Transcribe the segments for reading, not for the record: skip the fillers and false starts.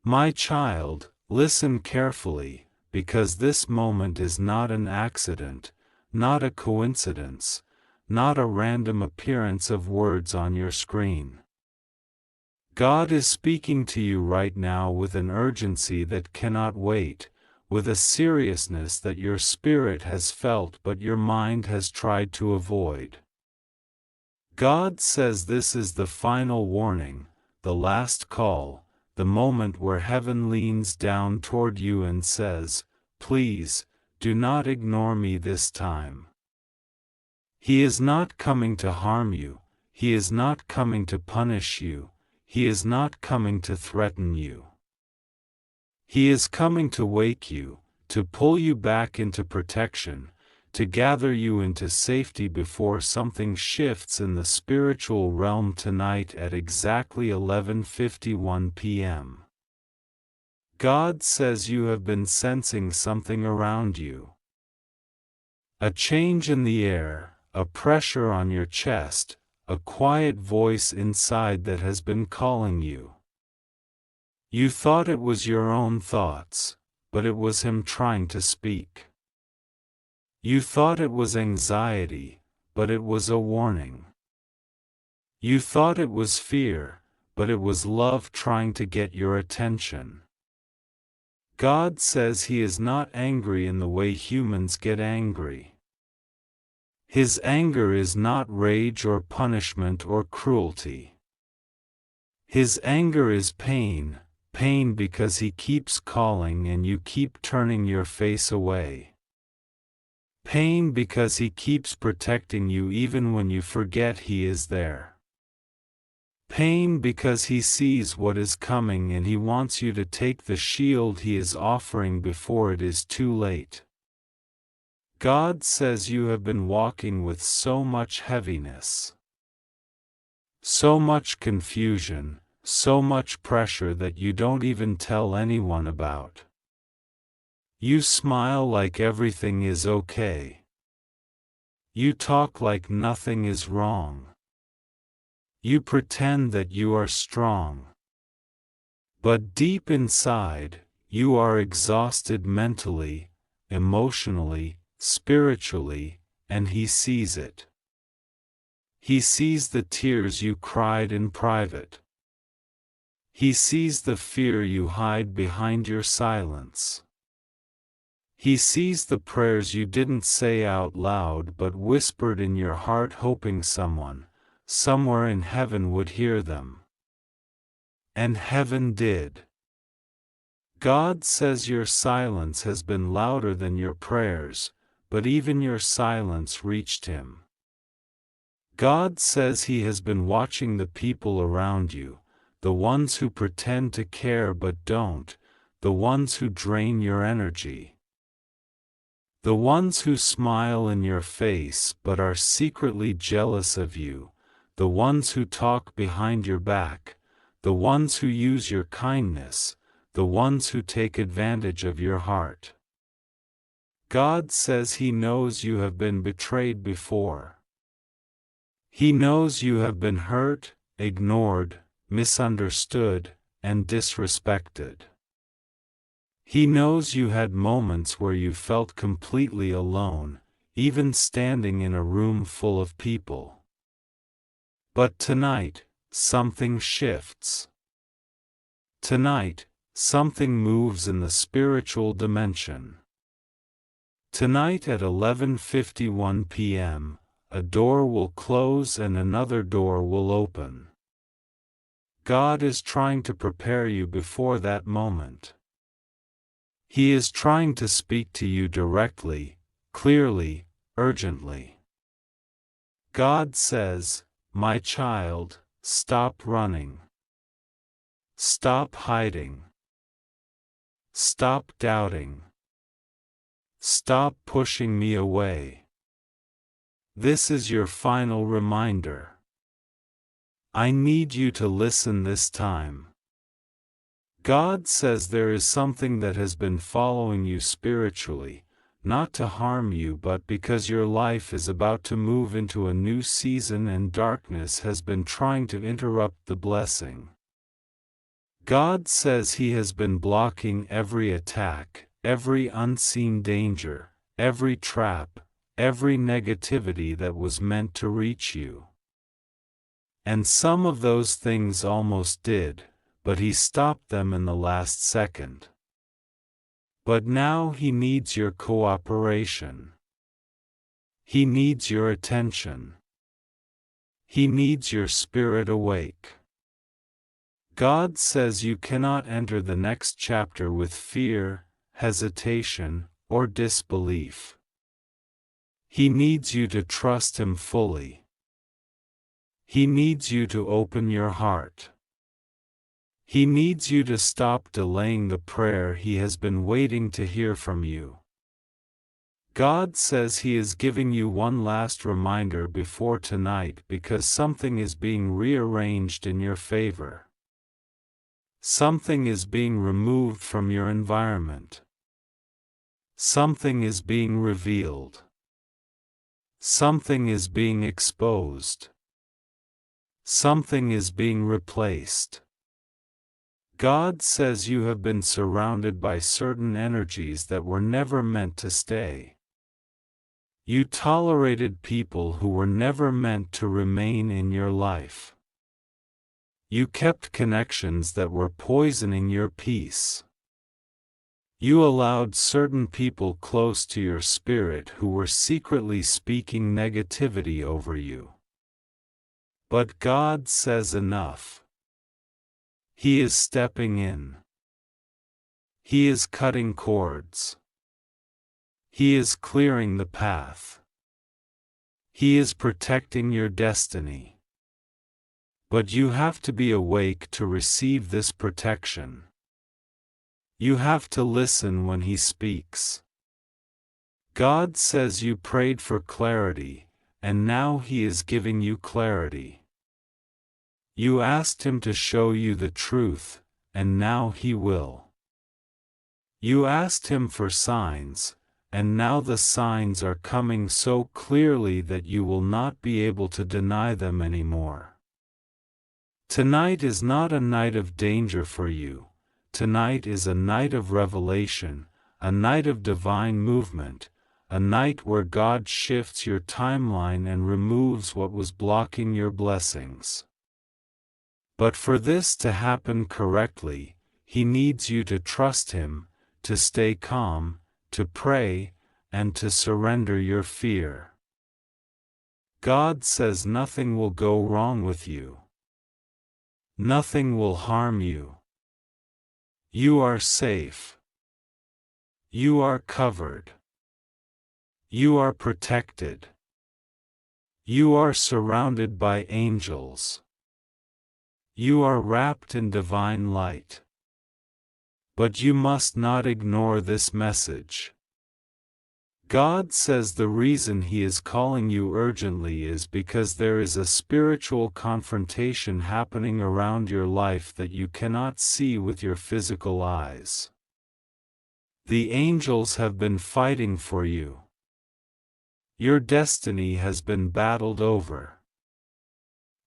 My child, listen carefully, because this moment is not an accident, not a coincidence, not a random appearance of words on your screen. God is speaking to you right now with an urgency that cannot wait, with a seriousness that your spirit has felt but your mind has tried to avoid. God says this is the final warning, the last call, the moment where heaven leans down toward you and says, "Please, do not ignore me this time." He is not coming to harm you, He is not coming to punish you, He is not coming to threaten you. He is coming to wake you, to pull you back into protection, to gather you into safety before something shifts in the spiritual realm tonight at exactly 11:51 p.m. God says you have been sensing something around you. A change in the air, a pressure on your chest, a quiet voice inside that has been calling you. You thought it was your own thoughts, but it was Him trying to speak. You thought it was anxiety, but it was a warning. You thought it was fear, but it was love trying to get your attention. God says He is not angry in the way humans get angry. His anger is not rage or punishment or cruelty. His anger is pain, pain because He keeps calling and you keep turning your face away. Pain because He keeps protecting you even when you forget He is there. Pain because He sees what is coming and He wants you to take the shield He is offering before it is too late. God says you have been walking with so much heaviness, so much confusion, so much pressure that you don't even tell anyone about. You smile like everything is okay. You talk like nothing is wrong. You pretend that you are strong. But deep inside, you are exhausted mentally, emotionally, spiritually, and He sees it. He sees the tears you cried in private. He sees the fear you hide behind your silence. He sees the prayers you didn't say out loud but whispered in your heart hoping someone, somewhere in heaven would hear them. And heaven did. God says your silence has been louder than your prayers, but even your silence reached Him. God says He has been watching the people around you, the ones who pretend to care but don't, the ones who drain your energy. The ones who smile in your face but are secretly jealous of you, the ones who talk behind your back, the ones who use your kindness, the ones who take advantage of your heart. God says He knows you have been betrayed before. He knows you have been hurt, ignored, misunderstood, and disrespected. He knows you had moments where you felt completely alone, even standing in a room full of people. But tonight, something shifts. Tonight, something moves in the spiritual dimension. Tonight at 11:51 p.m., a door will close and another door will open. God is trying to prepare you before that moment. He is trying to speak to you directly, clearly, urgently. God says, "My child, stop running. Stop hiding. Stop doubting. Stop pushing me away. This is your final reminder. I need you to listen this time." God says there is something that has been following you spiritually, not to harm you but because your life is about to move into a new season and darkness has been trying to interrupt the blessing. God says He has been blocking every attack, every unseen danger, every trap, every negativity that was meant to reach you. And some of those things almost did, but He stopped them in the last second. But now He needs your cooperation. He needs your attention. He needs your spirit awake. God says you cannot enter the next chapter with fear, hesitation, or disbelief. He needs you to trust Him fully. He needs you to open your heart. He needs you to stop delaying the prayer He has been waiting to hear from you. God says He is giving you one last reminder before tonight because something is being rearranged in your favor. Something is being removed from your environment. Something is being revealed. Something is being exposed. Something is being replaced. God says you have been surrounded by certain energies that were never meant to stay. You tolerated people who were never meant to remain in your life. You kept connections that were poisoning your peace. You allowed certain people close to your spirit who were secretly speaking negativity over you. But God says enough. He is stepping in. He is cutting cords. He is clearing the path. He is protecting your destiny. But you have to be awake to receive this protection. You have to listen when He speaks. God says you prayed for clarity, and now He is giving you clarity. You asked Him to show you the truth, and now He will. You asked Him for signs, and now the signs are coming so clearly that you will not be able to deny them anymore. Tonight is not a night of danger for you. Tonight is a night of revelation, a night of divine movement, a night where God shifts your timeline and removes what was blocking your blessings. But for this to happen correctly, He needs you to trust Him, to stay calm, to pray, and to surrender your fear. God says nothing will go wrong with you. Nothing will harm you. You are safe. You are covered. You are protected. You are surrounded by angels. You are wrapped in divine light. But you must not ignore this message. God says the reason He is calling you urgently is because there is a spiritual confrontation happening around your life that you cannot see with your physical eyes. The angels have been fighting for you. Your destiny has been battled over.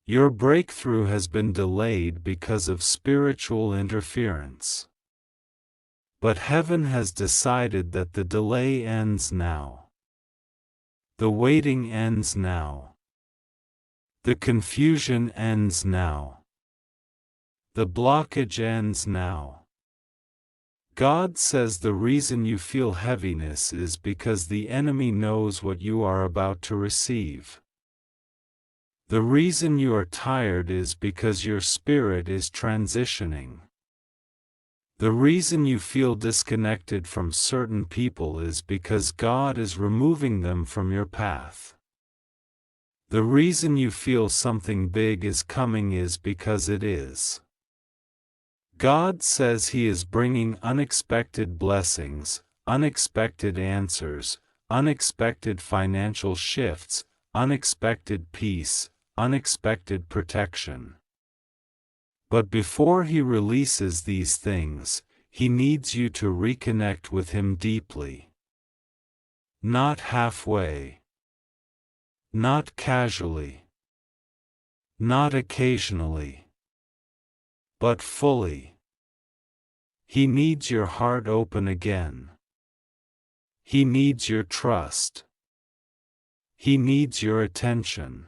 Your breakthrough has been delayed because of spiritual interference. But heaven has decided that the delay ends now. The waiting ends now. The confusion ends now. The blockage ends now. God says the reason you feel heaviness is because the enemy knows what you are about to receive. The reason you are tired is because your spirit is transitioning. The reason you feel disconnected from certain people is because God is removing them from your path. The reason you feel something big is coming is because it is. God says He is bringing unexpected blessings, unexpected answers, unexpected financial shifts, unexpected peace, unexpected protection. But before He releases these things, He needs you to reconnect with Him deeply. Not halfway. Not casually. Not occasionally. But fully. He needs your heart open again. He needs your trust. He needs your attention.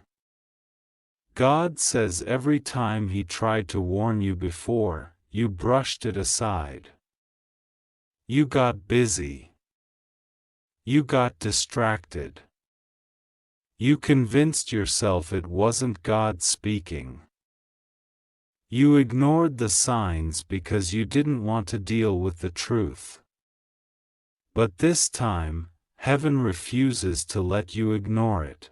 God says every time He tried to warn you before, you brushed it aside. You got busy. You got distracted. You convinced yourself it wasn't God speaking. You ignored the signs because you didn't want to deal with the truth. But this time, heaven refuses to let you ignore it.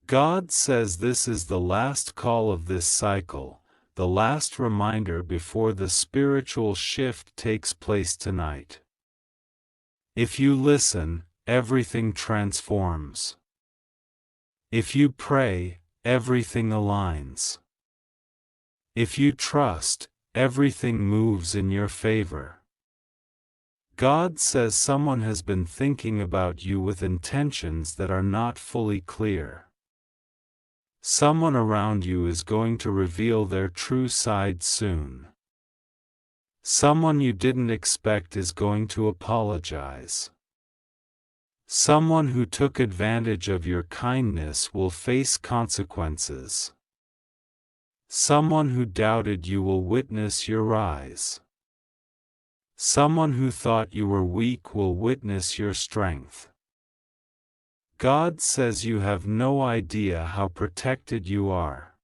God says this is the last call of this cycle, the last reminder before the spiritual shift takes place tonight. If you listen, everything transforms. If you pray, everything aligns. If you trust, everything moves in your favor. God says someone has been thinking about you with intentions that are not fully clear. Someone around you is going to reveal their true side soon. Someone you didn't expect is going to apologize. Someone who took advantage of your kindness will face consequences. Someone who doubted you will witness your rise. Someone who thought you were weak will witness your strength. God says you have no idea how protected you are.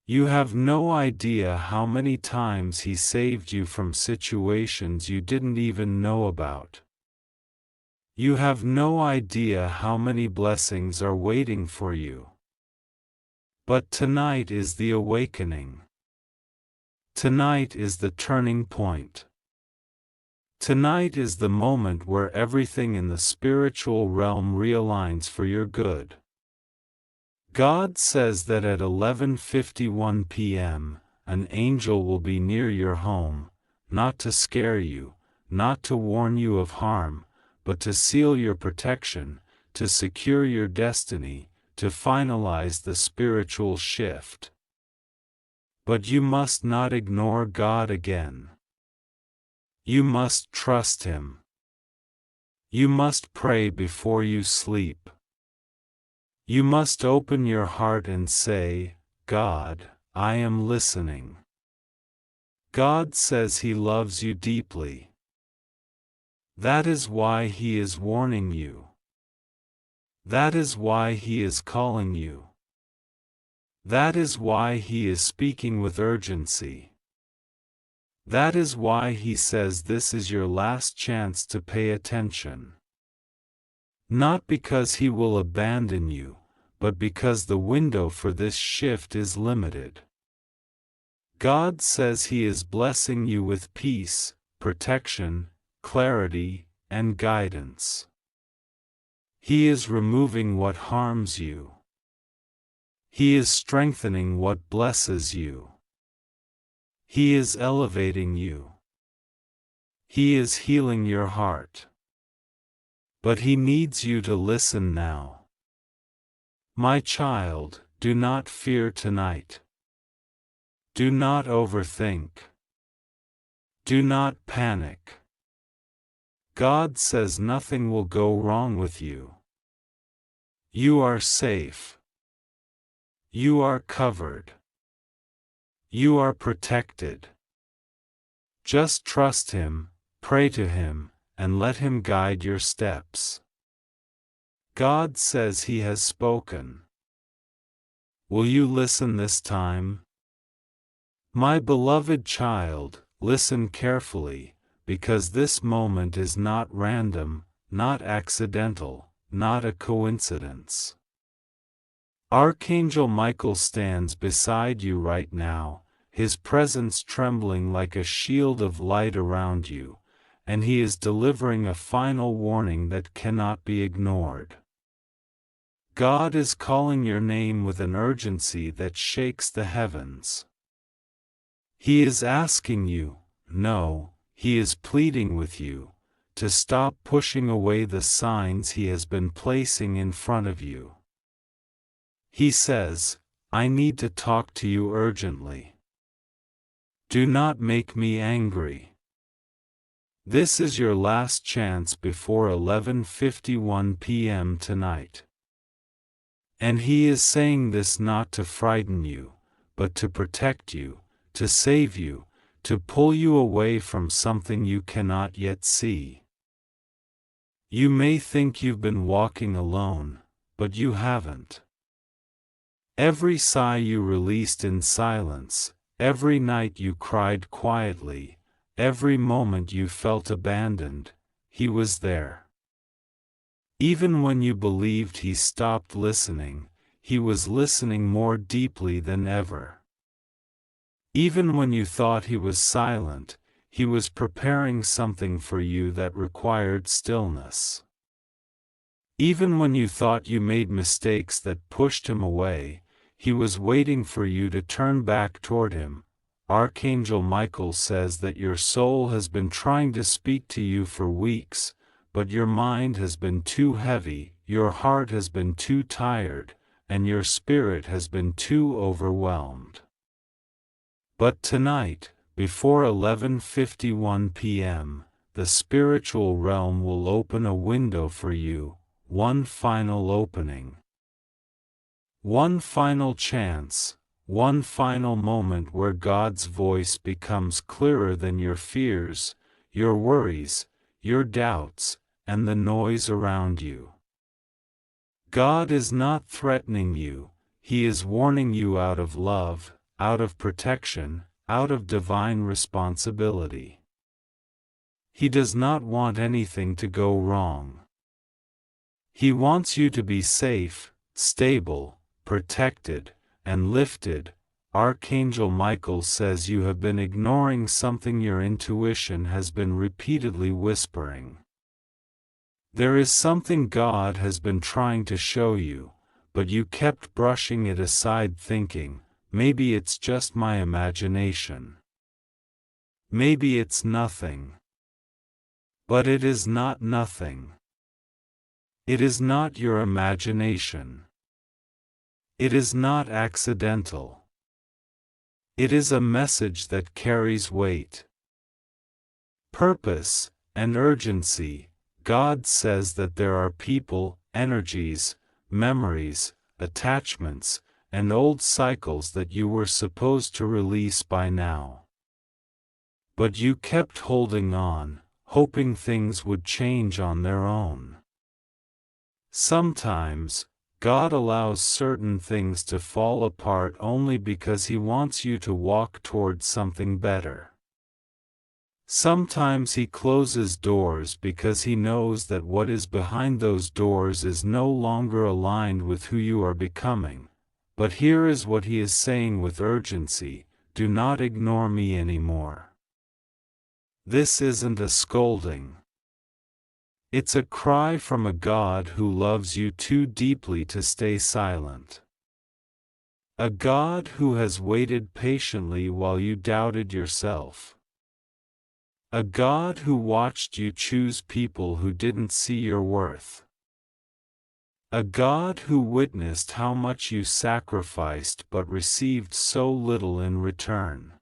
You have no idea how many times He saved you from situations you didn't even know about. You have no idea how many blessings are waiting for you. But tonight is the awakening. Tonight is the turning point. Tonight is the moment where everything in the spiritual realm realigns for your good. God says that at 11:51 p.m., an angel will be near your home, not to scare you, not to warn you of harm, but to seal your protection, to secure your destiny, to finalize the spiritual shift. But you must not ignore God again. You must trust Him. You must pray before you sleep. You must open your heart and say, God, I am listening. God says He loves you deeply. That is why He is warning you. That is why He is calling you. That is why He is speaking with urgency. That is why He says this is your last chance to pay attention. Not because He will abandon you, but because the window for this shift is limited. God says He is blessing you with peace, protection, clarity, and guidance. He is removing what harms you. He is strengthening what blesses you. He is elevating you. He is healing your heart. But He needs you to listen now. My child, do not fear tonight. Do not overthink. Do not panic. God says nothing will go wrong with you. You are safe. You are covered. You are protected. Just trust Him, pray to Him, and let Him guide your steps. God says He has spoken. Will you listen this time? My beloved child, listen carefully, because this moment is not random, not accidental, not a coincidence. Archangel Michael stands beside you right now, his presence trembling like a shield of light around you, and he is delivering a final warning that cannot be ignored. God is calling your name with an urgency that shakes the heavens. He is asking you, no, He is pleading with you, to stop pushing away the signs He has been placing in front of you. He says, I need to talk to you urgently. Do not make me angry. This is your last chance before 11:51 p.m. tonight. And He is saying this not to frighten you, but to protect you, to save you, to pull you away from something you cannot yet see. You may think you've been walking alone, but you haven't. Every sigh you released in silence, every night you cried quietly, every moment you felt abandoned, He was there. Even when you believed He stopped listening, He was listening more deeply than ever. Even when you thought He was silent, He was preparing something for you that required stillness. Even when you thought you made mistakes that pushed Him away, He was waiting for you to turn back toward Him. Archangel Michael says that your soul has been trying to speak to you for weeks, but your mind has been too heavy, your heart has been too tired, and your spirit has been too overwhelmed. But tonight, before 11:51 p.m., the spiritual realm will open a window for you, one final opening. One final chance, one final moment where God's voice becomes clearer than your fears, your worries, your doubts, and the noise around you. God is not threatening you, He is warning you out of love, out of protection, out of divine responsibility. He does not want anything to go wrong. He wants you to be safe, stable, protected, and lifted. Archangel Michael says you have been ignoring something your intuition has been repeatedly whispering. There is something God has been trying to show you, but you kept brushing it aside thinking, maybe it's just my imagination. Maybe it's nothing. But it is not nothing. It is not your imagination. It is not accidental. It is a message that carries weight, purpose, and urgency. God says that there are people, energies, memories, attachments, and old cycles that you were supposed to release by now. But you kept holding on, hoping things would change on their own. Sometimes, God allows certain things to fall apart only because He wants you to walk toward something better. Sometimes He closes doors because He knows that what is behind those doors is no longer aligned with who you are becoming. But here is what He is saying with urgency: do not ignore me anymore. This isn't a scolding. It's a cry from a God who loves you too deeply to stay silent. A God who has waited patiently while you doubted yourself. A God who watched you choose people who didn't see your worth. A God who witnessed how much you sacrificed but received so little in return.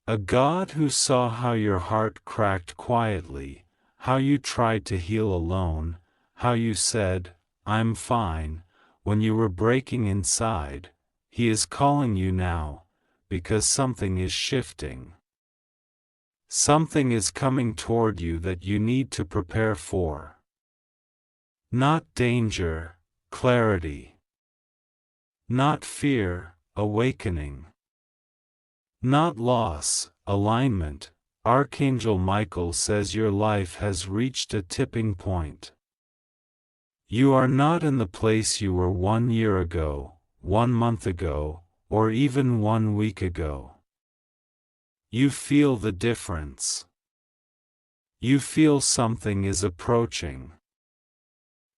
A God who saw how your heart cracked quietly, how you tried to heal alone, how you said, "I'm fine," when you were breaking inside. He is calling you now, because something is shifting. Something is coming toward you that you need to prepare for. Not danger, clarity. Not fear, awakening. Not loss, alignment. Archangel Michael says your life has reached a tipping point. You are not in the place you were 1 year ago, 1 month ago, or even 1 week ago. You feel the difference. You feel something is approaching.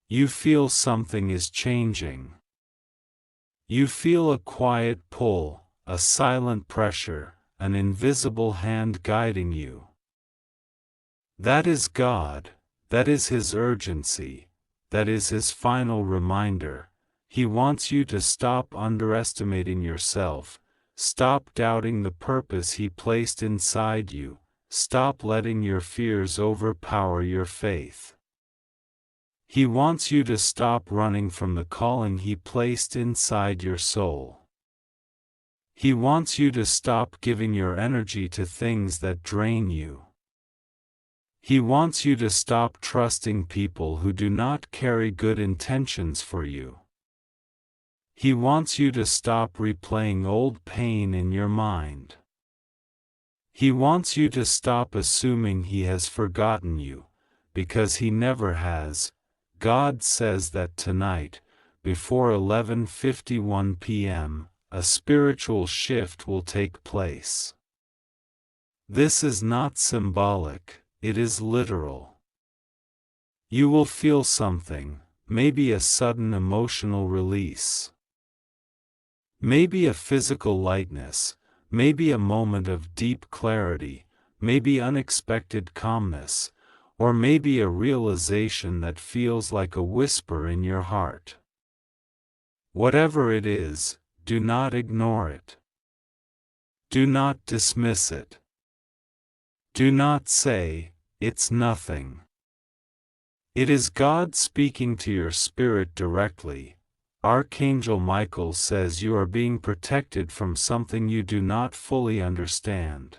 You feel something is changing. You feel a quiet pull, a silent pressure, an invisible hand guiding you. That is God, that is His urgency, that is His final reminder. He wants you to stop underestimating yourself, Stop doubting the purpose He placed inside you. Stop letting your fears overpower your faith. He wants you to stop running from the calling He placed inside your soul. He wants you to stop giving your energy to things that drain you. He wants you to stop trusting people who do not carry good intentions for you. He wants you to stop replaying old pain in your mind. He wants you to stop assuming He has forgotten you, because He never has. God says that tonight, before 11:51 p.m., a spiritual shift will take place. This is not symbolic, it is literal. You will feel something, maybe a sudden emotional release. Maybe a physical lightness, maybe a moment of deep clarity, maybe unexpected calmness, or maybe a realization that feels like a whisper in your heart. Whatever it is, do not ignore it. Do not dismiss it. Do not say, "It's nothing." It is God speaking to your spirit directly. Archangel Michael says you are being protected from something you do not fully understand.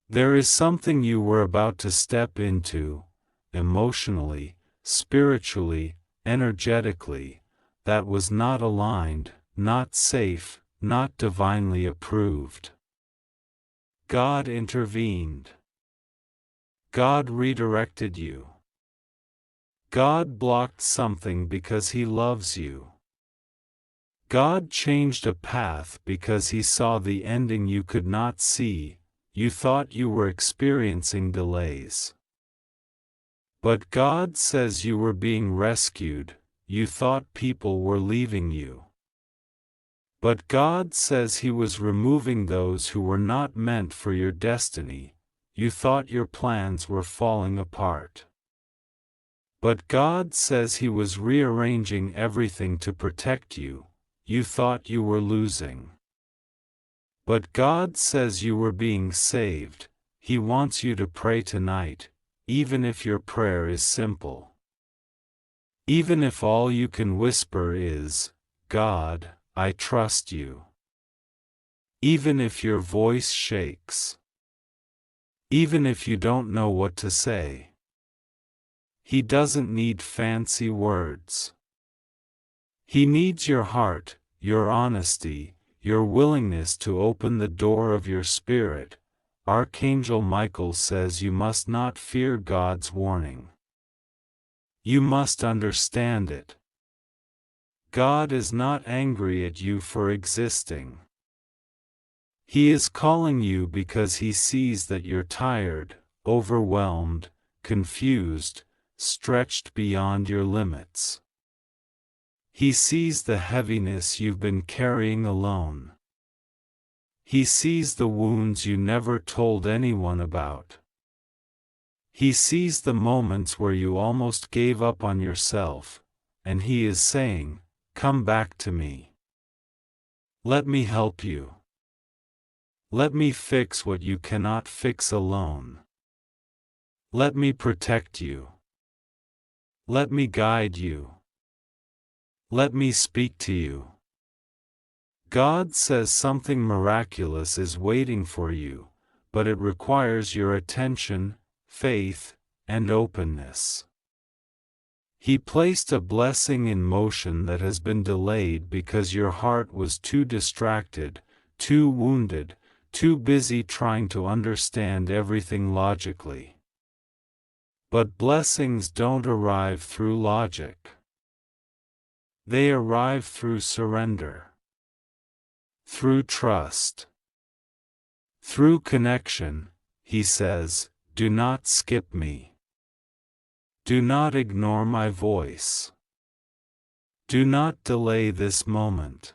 There is something you were about to step into, emotionally, spiritually, energetically, that was not aligned, not safe, not divinely approved. God intervened. God redirected you. God blocked something because He loves you. God changed a path because He saw the ending you could not see. You thought you were experiencing delays. But God says you were being rescued. You thought people were leaving you. But God says He was removing those who were not meant for your destiny. You thought your plans were falling apart. But God says He was rearranging everything to protect you. You thought you were losing. But God says you were being saved. He wants you to pray tonight, even if your prayer is simple. Even if all you can whisper is, "God, I trust you." Even if your voice shakes. Even if you don't know what to say. He doesn't need fancy words. He needs your heart, your honesty, your willingness to open the door of your spirit. Archangel Michael says you must not fear God's warning. You must understand it. God is not angry at you for existing. He is calling you because He sees that you're tired, overwhelmed, confused, stretched beyond your limits. He sees the heaviness you've been carrying alone. He sees the wounds you never told anyone about. He sees the moments where you almost gave up on yourself, and He is saying, "Come back to me. Let me help you. Let me fix what you cannot fix alone. Let me protect you. Let me guide you. Let me speak to you." God says something miraculous is waiting for you, but it requires your attention, faith, and openness. He placed a blessing in motion that has been delayed because your heart was too distracted, too wounded, too busy trying to understand everything logically. But blessings don't arrive through logic. They arrive through surrender. Through trust. Through connection. He says, "Do not skip me. Do not ignore my voice. Do not delay this moment."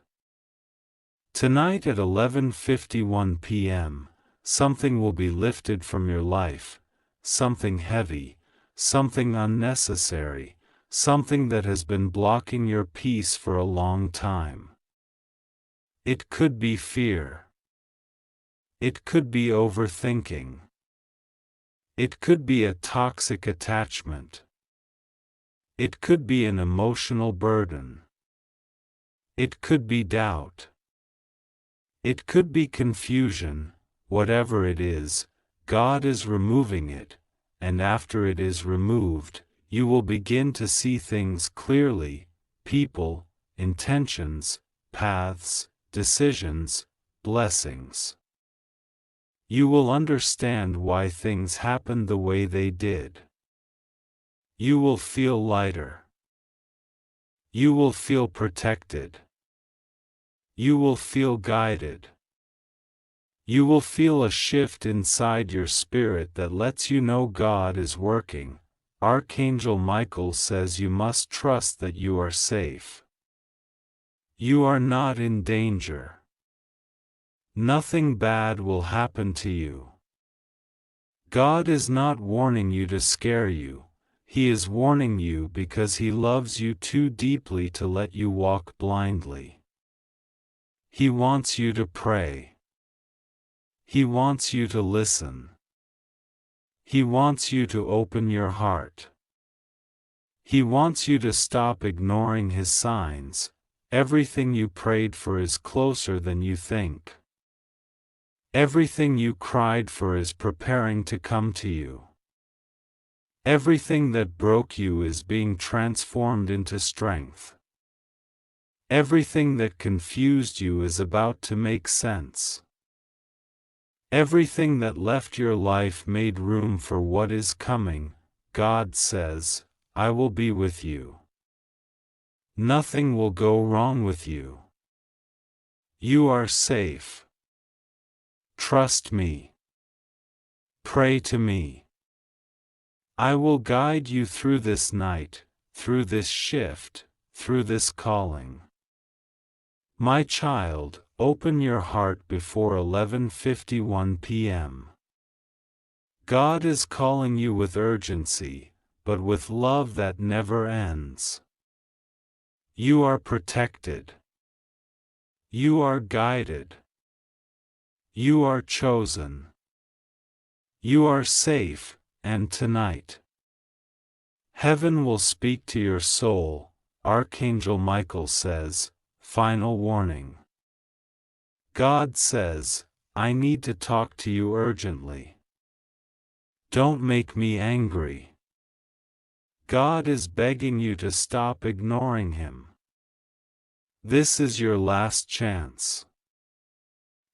Tonight at 11:51 p.m., something will be lifted from your life, something heavy, something unnecessary, something that has been blocking your peace for a long time. It could be fear. It could be overthinking. It could be a toxic attachment. It could be an emotional burden. It could be doubt. It could be confusion. Whatever it is, God is removing it, and after it is removed, you will begin to see things clearly: people, intentions, paths, decisions, blessings. You will understand why things happened the way they did. You will feel lighter. You will feel protected. You will feel guided. You will feel a shift inside your spirit that lets you know God is working. Archangel Michael says you must trust that you are safe. You are not in danger. Nothing bad will happen to you. God is not warning you to scare you. He is warning you because He loves you too deeply to let you walk blindly. He wants you to pray. He wants you to listen. He wants you to open your heart. He wants you to stop ignoring His signs. Everything you prayed for is closer than you think. Everything you cried for is preparing to come to you. Everything that broke you is being transformed into strength. Everything that confused you is about to make sense. Everything that left your life made room for what is coming. God says, I will be with you. Nothing will go wrong with you. You are safe. Trust me. Pray to me. I will guide you through this night, through this shift, through this calling. My child, open your heart before 11:51 p.m. God is calling you with urgency, but with love that never ends. You are protected. You are guided. You are chosen. You are safe, and tonight, heaven will speak to your soul. Archangel Michael says, final warning. God says, I need to talk to you urgently. Don't make me angry. God is begging you to stop ignoring Him. This is your last chance.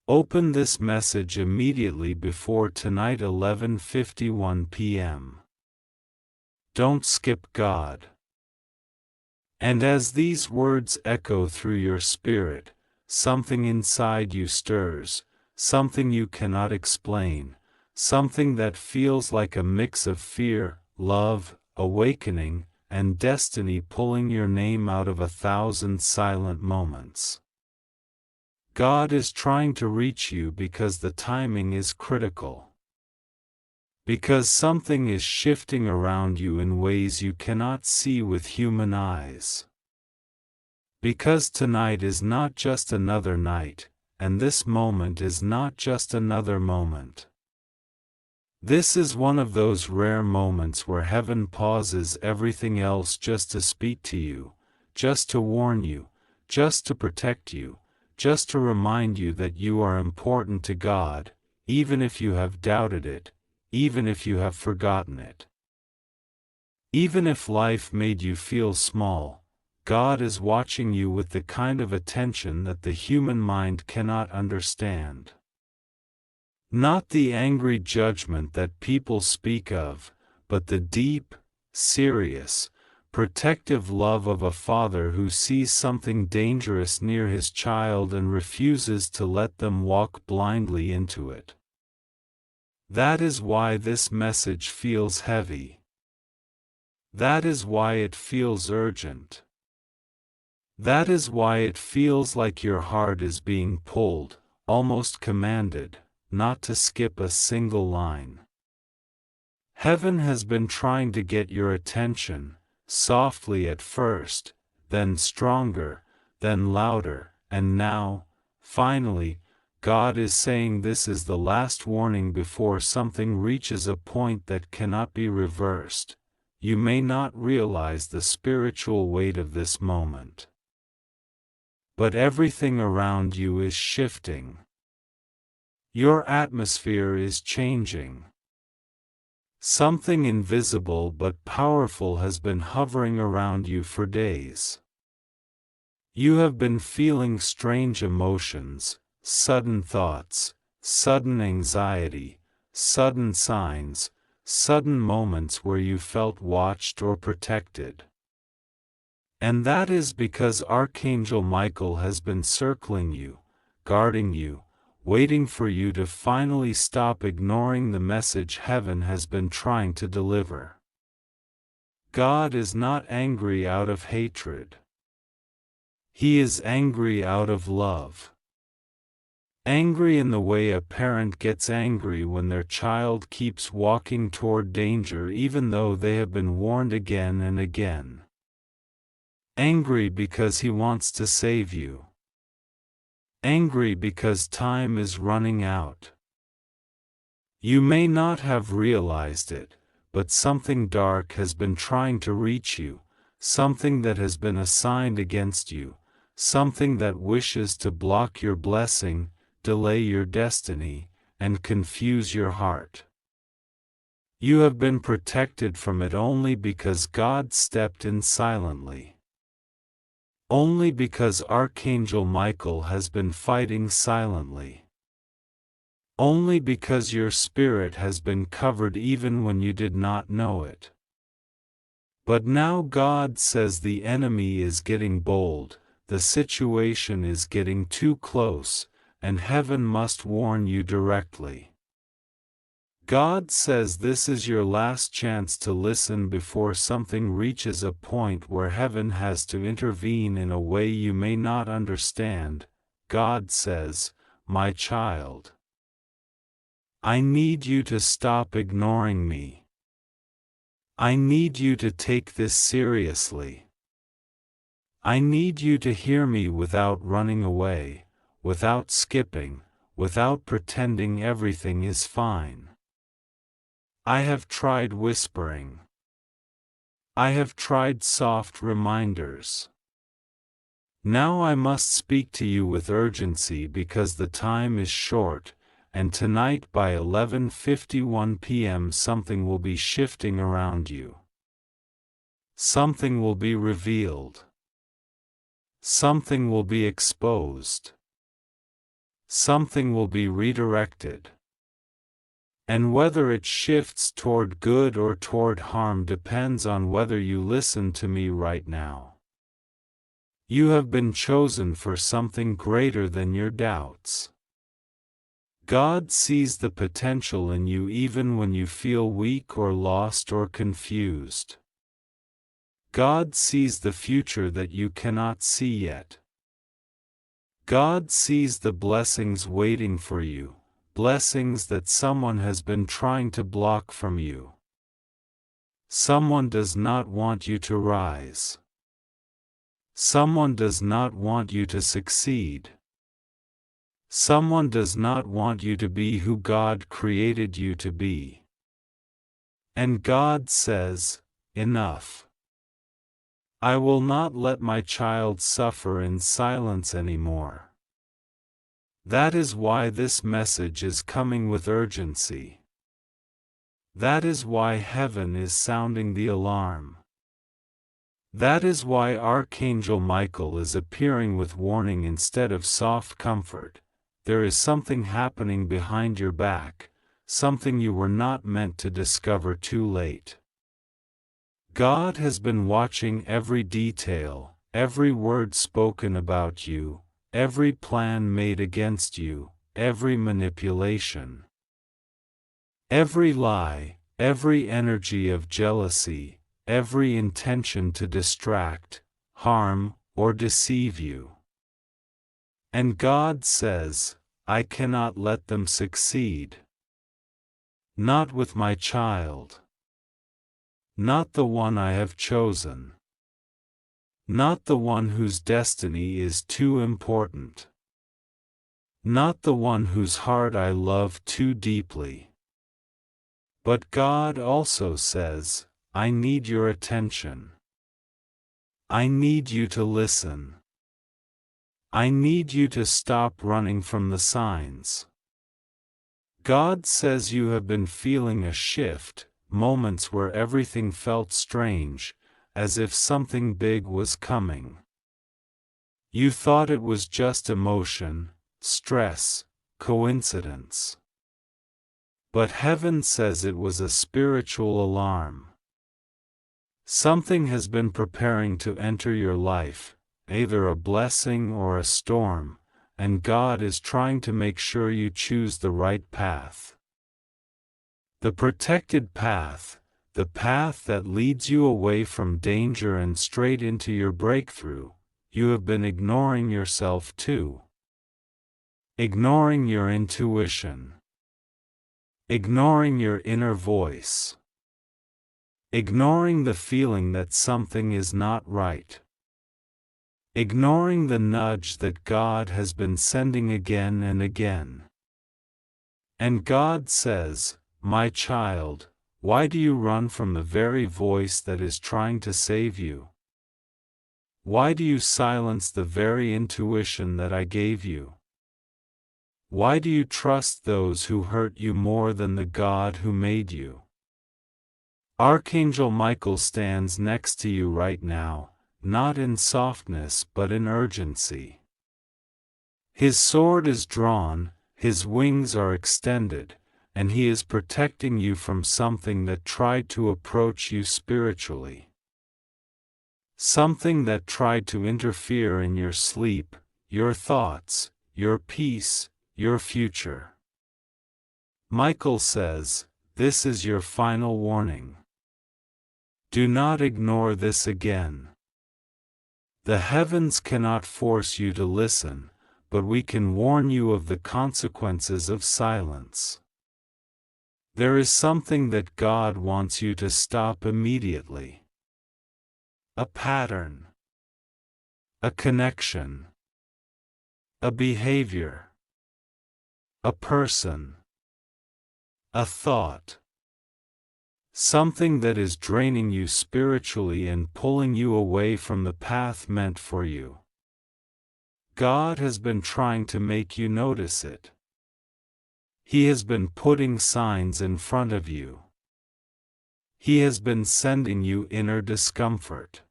Open this message immediately before tonight 11:51 p.m. Don't skip God. And as these words echo through your spirit, something inside you stirs, something you cannot explain, something that feels like a mix of fear, love, awakening, and destiny pulling your name out of 1,000 silent moments. God is trying to reach you because the timing is critical. Because something is shifting around you in ways you cannot see with human eyes. Because tonight is not just another night, and this moment is not just another moment. This is one of those rare moments where heaven pauses everything else just to speak to you, just to warn you, just to protect you, just to remind you that you are important to God, even if you have doubted it, even if you have forgotten it. Even if life made you feel small, God is watching you with the kind of attention that the human mind cannot understand. Not the angry judgment that people speak of, but the deep, serious, protective love of a father who sees something dangerous near his child and refuses to let them walk blindly into it. That is why this message feels heavy. That is why it feels urgent. That is why it feels like your heart is being pulled, almost commanded, not to skip a single line. Heaven has been trying to get your attention, softly at first, then stronger, then louder, and now, Finally, God is saying this is the last warning before something reaches a point that cannot be reversed. You may not realize the spiritual weight of this moment. But everything around you is shifting. Your atmosphere is changing. Something invisible but powerful has been hovering around you for days. You have been feeling strange emotions, sudden thoughts, sudden anxiety, sudden signs, sudden moments where you felt watched or protected. And that is because Archangel Michael has been circling you, guarding you, waiting for you to finally stop ignoring the message heaven has been trying to deliver. God is not angry out of hatred. He is angry out of love. Angry in the way a parent gets angry when their child keeps walking toward danger even though they have been warned again and again. Angry because he wants to save you. Angry because time is running out. You may not have realized it, but something dark has been trying to reach you, something that has been assigned against you, something that wishes to block your blessing, delay your destiny, and confuse your heart. You have been protected from it only because God stepped in silently. Only because Archangel Michael has been fighting silently. Only because your spirit has been covered even when you did not know it. But now God says the enemy is getting bold, the situation is getting too close, and heaven must warn you directly. God says this is your last chance to listen before something reaches a point where heaven has to intervene in a way you may not understand. God says, "My child, I need you to stop ignoring me. I need you to take this seriously. I need you to hear me without running away, without skipping, without pretending everything is fine. I have tried whispering. I have tried soft reminders. Now I must speak to you with urgency because the time is short, and tonight by 11:51 p.m. something will be shifting around you. Something will be revealed. Something will be exposed. Something will be redirected. And whether it shifts toward good or toward harm depends on whether you listen to me right now. You have been chosen for something greater than your doubts. God sees the potential in you even when you feel weak or lost or confused. God sees the future that you cannot see yet. God sees the blessings waiting for you. Blessings that someone has been trying to block from you. Someone does not want you to rise. Someone does not want you to succeed. Someone does not want you to be who God created you to be. And God says, "Enough. I will not let my child suffer in silence anymore." That is why this message is coming with urgency. That is why heaven is sounding the alarm. That is why Archangel Michael is appearing with warning instead of soft comfort. There is something happening behind your back, something you were not meant to discover too late. God has been watching every detail, every word spoken about you, every plan made against you, every manipulation. Every lie, every energy of jealousy, every intention to distract, harm, or deceive you. And God says, "I cannot let them succeed. Not with my child. Not the one I have chosen. Not the one whose destiny is too important." not the one whose heart I love too deeply. But God also says, I need your attention. I need you to listen. I need you to stop running from the signs. God says you have been feeling a shift, moments where everything felt strange, as if something big was coming. You thought it was just emotion, stress, coincidence. But heaven says it was a spiritual alarm. Something has been preparing to enter your life, either a blessing or a storm, and God is trying to make sure you choose the right path. The protected path, the path that leads you away from danger and straight into your breakthrough. You have been ignoring yourself too. Ignoring your intuition. Ignoring your inner voice. Ignoring the feeling that something is not right. Ignoring the nudge that God has been sending again and again. And God says, my child, why do you run from the very voice that is trying to save you? Why do you silence the very intuition that I gave you? Why do you trust those who hurt you more than the God who made you? Archangel Michael stands next to you right now, not in softness but in urgency. His sword is drawn, his wings are extended, and he is protecting you from something that tried to approach you spiritually. Something that tried to interfere in your sleep, your thoughts, your peace, your future. Michael says, this is your final warning. Do not ignore this again. The heavens cannot force you to listen, but we can warn you of the consequences of silence. There is something that God wants you to stop immediately. A pattern. A connection. A behavior. A person. A thought. Something that is draining you spiritually and pulling you away from the path meant for you. God has been trying to make you notice it. He has been putting signs in front of you. He has been sending you inner discomfort.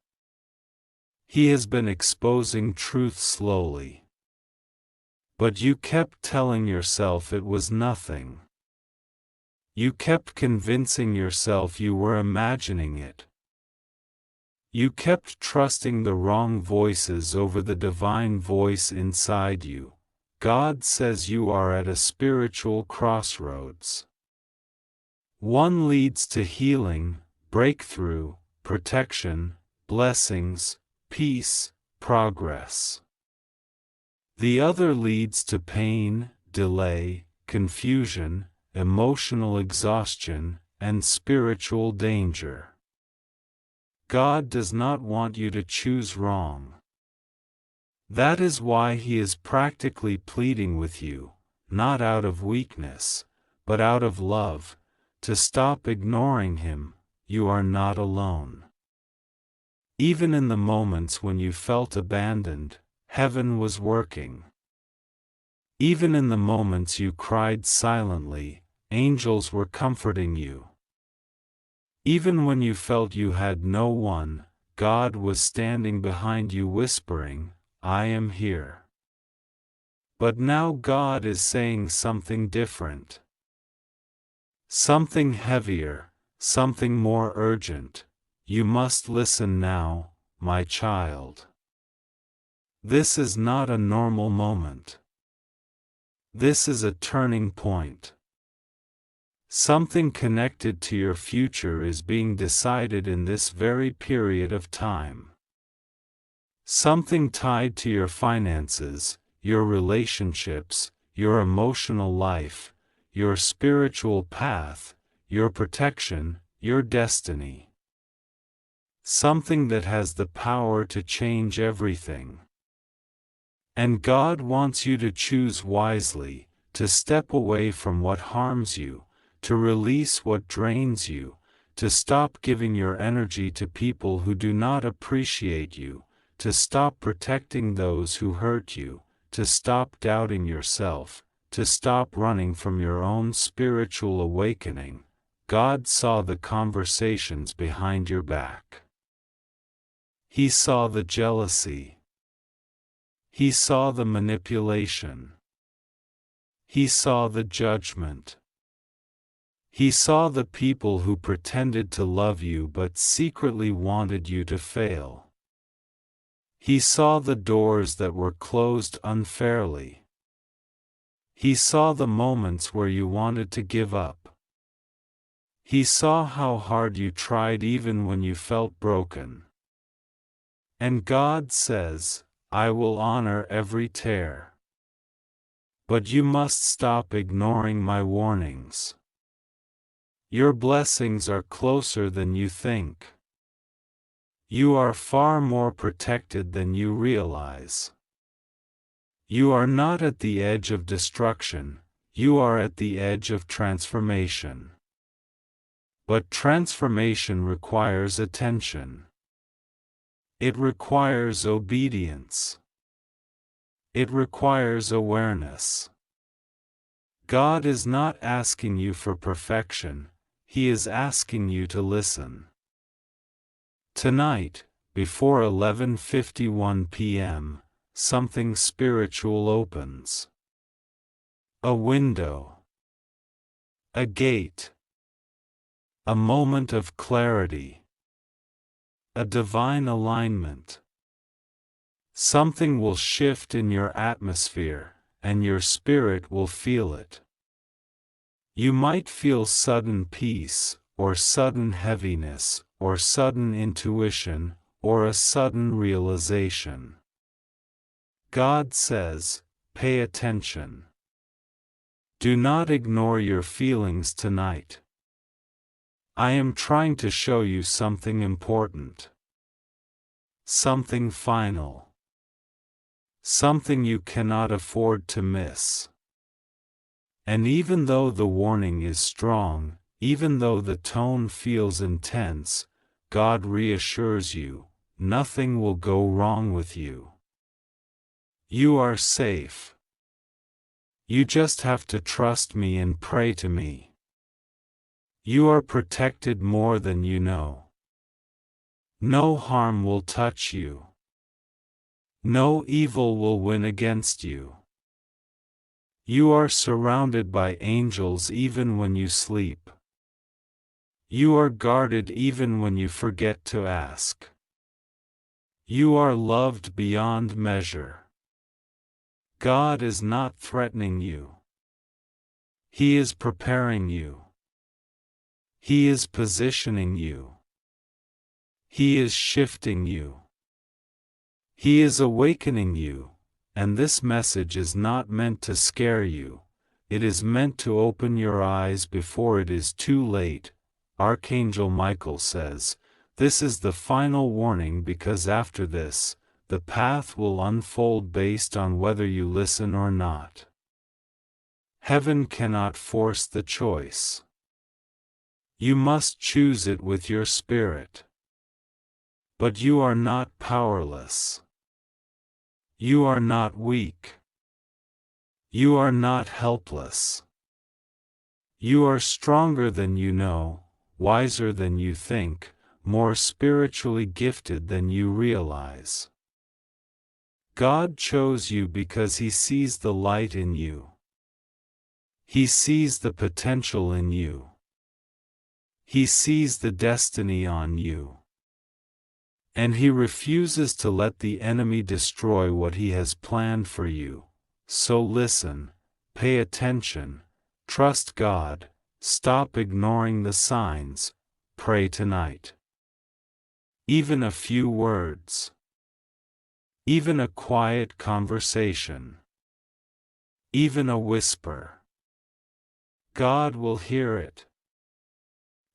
He has been exposing truth slowly. But you kept telling yourself it was nothing. You kept convincing yourself you were imagining it. You kept trusting the wrong voices over the divine voice inside you. God says you are at a spiritual crossroads. One leads to healing, breakthrough, protection, blessings, peace, progress. The other leads to pain, delay, confusion, emotional exhaustion, and spiritual danger. God does not want you to choose wrong. That is why He is practically pleading with you, not out of weakness, but out of love, to stop ignoring Him. You are not alone. Even in the moments when you felt abandoned, heaven was working. Even in the moments you cried silently, angels were comforting you. Even when you felt you had no one, God was standing behind you whispering, I am here. But now God is saying something different. Something heavier, something more urgent. You must listen now, my child. This is not a normal moment. This is a turning point. Something connected to your future is being decided in this very period of time. Something tied to your finances, your relationships, your emotional life, your spiritual path, your protection, your destiny. Something that has the power to change everything. And God wants you to choose wisely, to step away from what harms you, to release what drains you, to stop giving your energy to people who do not appreciate you, to stop protecting those who hurt you, to stop doubting yourself, to stop running from your own spiritual awakening. God saw the conversations behind your back. He saw the jealousy. He saw the manipulation. He saw the judgment. He saw the people who pretended to love you but secretly wanted you to fail. He saw the doors that were closed unfairly. He saw the moments where you wanted to give up. He saw how hard you tried even when you felt broken. And God says, I will honor every tear. But you must stop ignoring my warnings. Your blessings are closer than you think. You are far more protected than you realize. You are not at the edge of destruction, you are at the edge of transformation. But transformation requires attention. It requires obedience. It requires awareness. God is not asking you for perfection, He is asking you to listen. Tonight, before 11:51 p.m., something spiritual opens. A window. A gate. A moment of clarity. A divine alignment. Something will shift in your atmosphere, and your spirit will feel it. You might feel sudden peace, or sudden heaviness, or sudden intuition, or a sudden realization. God says, pay attention. Do not ignore your feelings tonight. I am trying to show you something important. Something final. Something you cannot afford to miss. And even though the warning is strong, even though the tone feels intense, God reassures you, nothing will go wrong with you. You are safe. You just have to trust me and pray to me. You are protected more than you know. No harm will touch you. No evil will win against you. You are surrounded by angels even when you sleep. You are guarded even when you forget to ask. You are loved beyond measure. God is not threatening you. He is preparing you. He is positioning you. He is shifting you. He is awakening you, and this message is not meant to scare you, it is meant to open your eyes before it is too late. Archangel Michael says, this is the final warning because after this, the path will unfold based on whether you listen or not. Heaven cannot force the choice. You must choose it with your spirit. But you are not powerless. You are not weak. You are not helpless. You are stronger than you know, wiser than you think, more spiritually gifted than you realize. God chose you because He sees the light in you. He sees the potential in you. He sees the destiny on you. And He refuses to let the enemy destroy what He has planned for you. So listen, pay attention, trust God, stop ignoring the signs, pray tonight. Even a few words. Even a quiet conversation. Even a whisper. God will hear it.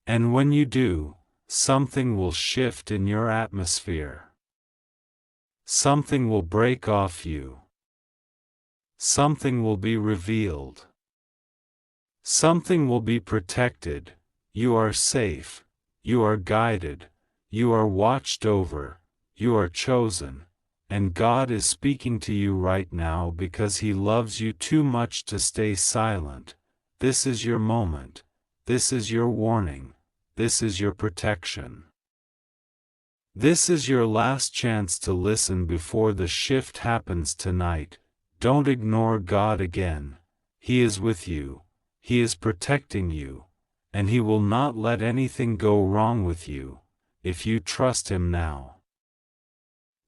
And when you do, something will shift in your atmosphere. Something will break off you. something will be revealed. Something will be protected. You are safe, you are guided, you are watched over, you are chosen, and God is speaking to you right now because He loves you too much to stay silent. This is your moment. This is your warning. This is your protection. This is your last chance to listen before the shift happens tonight. Don't ignore God again. He is with you. He is protecting you. And He will not let anything go wrong with you, if you trust Him now.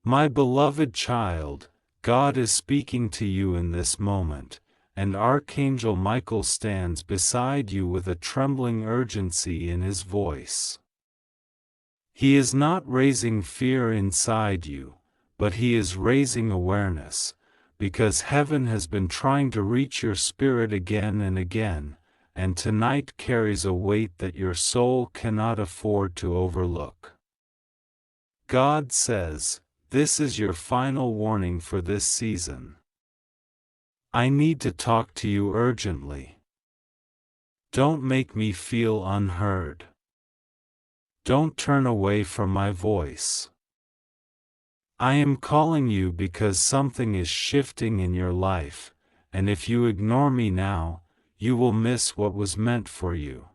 My beloved child, God is speaking to you in this moment, and Archangel Michael stands beside you with a trembling urgency in his voice. He is not raising fear inside you, but he is raising awareness, because heaven has been trying to reach your spirit again and again, and tonight carries a weight that your soul cannot afford to overlook. God says, "This is your final warning for this season. I need to talk to you urgently. Don't make me feel unheard. Don't turn away from my voice. I am calling you because something is shifting in your life, and if you ignore me now, you will miss what was meant for you."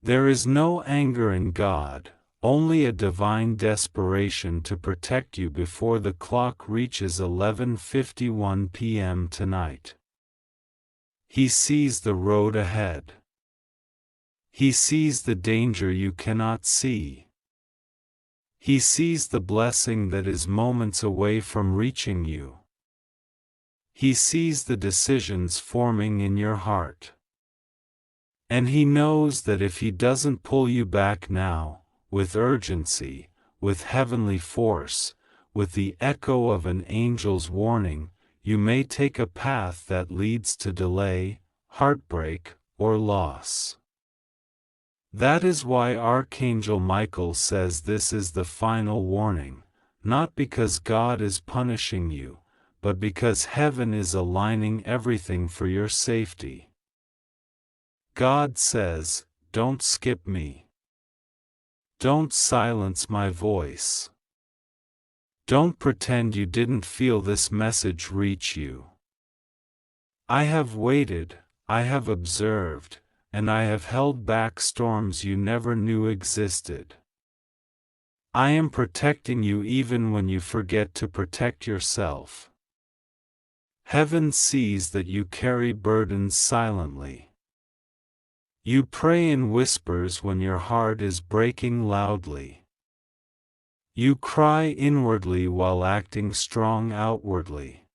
There is no anger in God, only a divine desperation to protect you before the clock reaches 11:51 p.m. tonight. He sees the road ahead. He sees the danger you cannot see. He sees the blessing that is moments away from reaching you. He sees the decisions forming in your heart. And He knows that if He doesn't pull you back now, with urgency, with heavenly force, with the echo of an angel's warning, you may take a path that leads to delay, heartbreak, or loss. That is why Archangel Michael says this is the final warning, not because God is punishing you, but because heaven is aligning everything for your safety. God says, "Don't skip me. Don't silence my voice. Don't pretend you didn't feel this message reach you. I have waited, I have observed, and I have held back storms you never knew existed. I am protecting you even when you forget to protect yourself. Heaven sees that you carry burdens silently. You pray in whispers when your heart is breaking loudly. You cry inwardly while acting strong outwardly.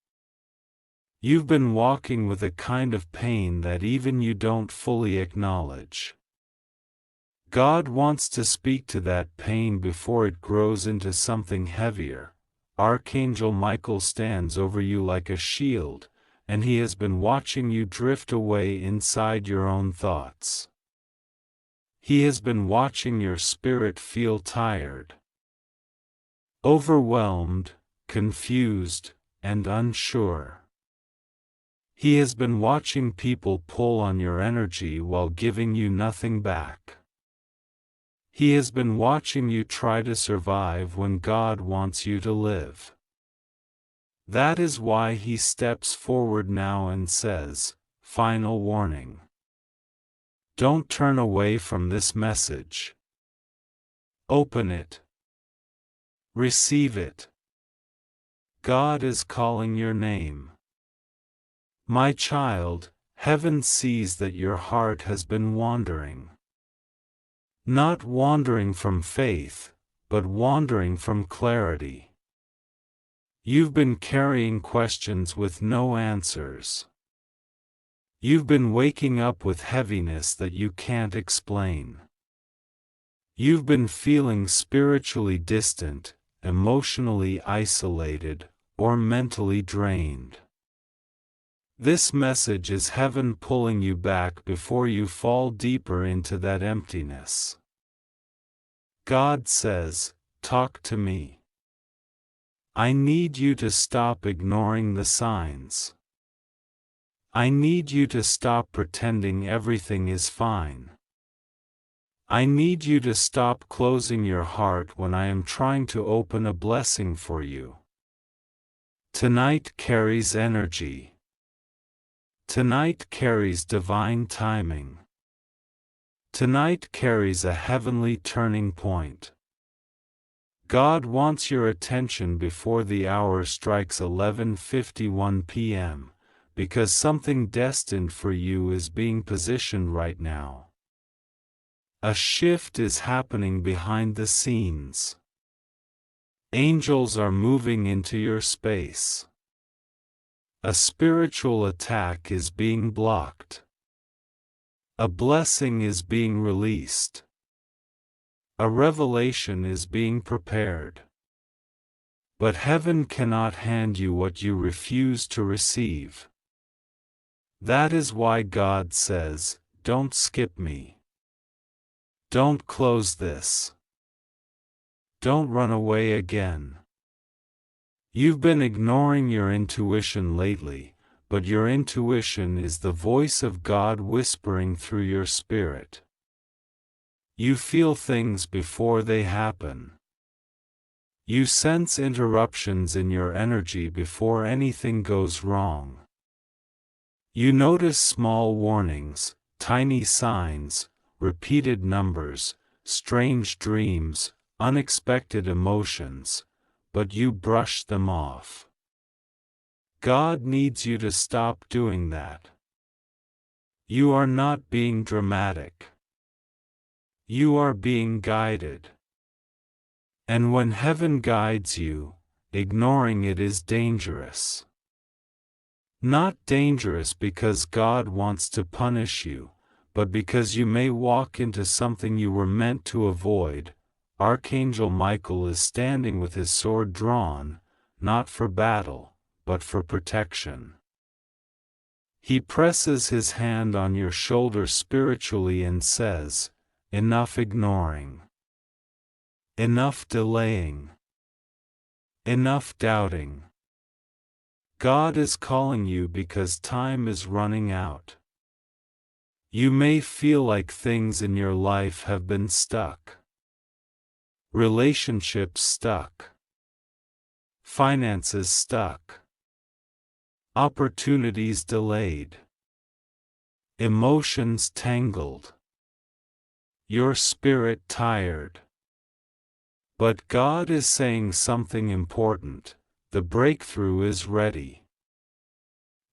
You've been walking with a kind of pain that even you don't fully acknowledge. God wants to speak to that pain before it grows into something heavier. Archangel Michael stands over you like a shield, and he has been watching you drift away inside your own thoughts. He has been watching your spirit feel tired, overwhelmed, confused, and unsure. He has been watching people pull on your energy while giving you nothing back. He has been watching you try to survive when God wants you to live. That is why He steps forward now and says, "Final warning. Don't turn away from this message. Open it. Receive it. God is calling your name. My child, heaven sees that your heart has been wandering. Not wandering from faith, but wandering from clarity. You've been carrying questions with no answers. You've been waking up with heaviness that you can't explain. You've been feeling spiritually distant, emotionally isolated, or mentally drained. This message is heaven pulling you back before you fall deeper into that emptiness. God says, "Talk to me. I need you to stop ignoring the signs. I need you to stop pretending everything is fine. I need you to stop closing your heart when I am trying to open a blessing for you. Tonight carries energy. Tonight carries divine timing. Tonight carries a heavenly turning point. God wants your attention before the hour strikes 11:51 p.m., because something destined for you is being positioned right now. A shift is happening behind the scenes. Angels are moving into your space. A spiritual attack is being blocked. A blessing is being released. A revelation is being prepared. But heaven cannot hand you what you refuse to receive. That is why God says, "Don't skip me. Don't close this. Don't run away again." You've been ignoring your intuition lately, but your intuition is the voice of God whispering through your spirit. You feel things before they happen. You sense interruptions in your energy before anything goes wrong. You notice small warnings, tiny signs, repeated numbers, strange dreams, unexpected emotions, but you brush them off. God needs you to stop doing that. You are not being dramatic. You are being guided. And when heaven guides you, ignoring it is dangerous. Not dangerous because God wants to punish you, but because you may walk into something you were meant to avoid. Archangel Michael is standing with his sword drawn, not for battle, but for protection. He presses his hand on your shoulder spiritually and says, "Enough ignoring. Enough delaying. Enough doubting." God is calling you because time is running out. You may feel like things in your life have been stuck. Relationships stuck. Finances stuck. Opportunities delayed. Emotions tangled. Your spirit tired. But God is saying something important. The breakthrough is ready.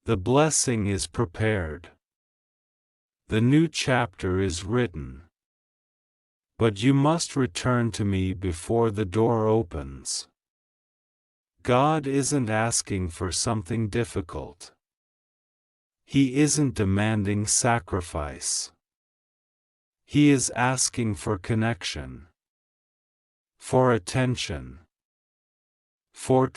The blessing is prepared. The new chapter is written. But you must return to me before the door opens. God isn't asking for something difficult. He isn't demanding sacrifice. He is asking for connection. For attention. For